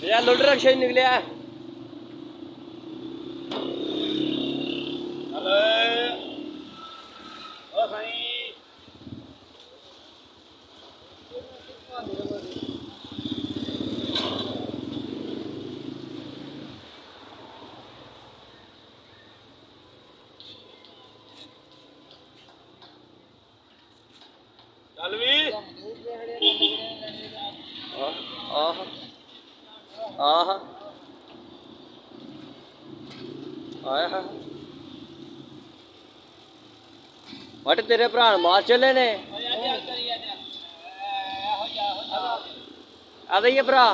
यार लोडर रक्षा ही निकले है। चल भी वट तेरे भरा मार चले ने आ जाइए भरा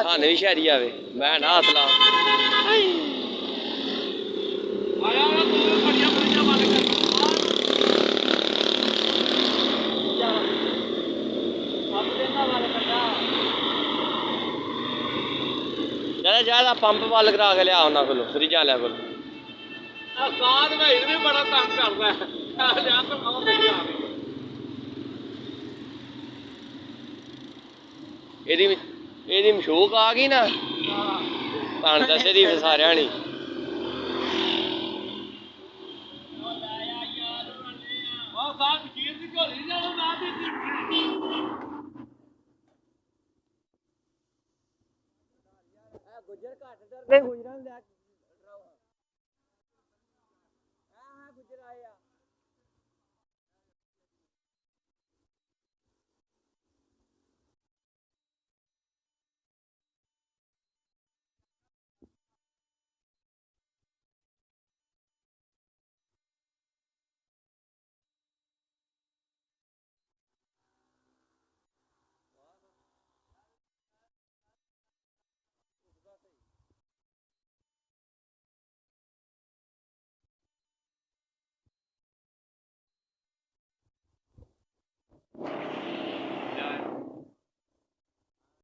खाने भी शहरी आवे मैं ना हाथ ला ज्यादा पंप बल करा के लिया उन्होंने को फ्रिज वाले को भी बड़ा तंग करता है ਇਹਦੀ ਮਸ਼ੂਕ ਆ ਗਈ ਨਾ ਤੁਹਾਨੂੰ ਦੱਸੇ ਦੀ ਸਾਰਿਆਂ ਨੇ ਗੁੱਜਰ ਘੱਟ ਡਰਦੇ ਗੁਜਰਾਂ ਲੈ ਗੁੱਜਰ ਆਏ ਆ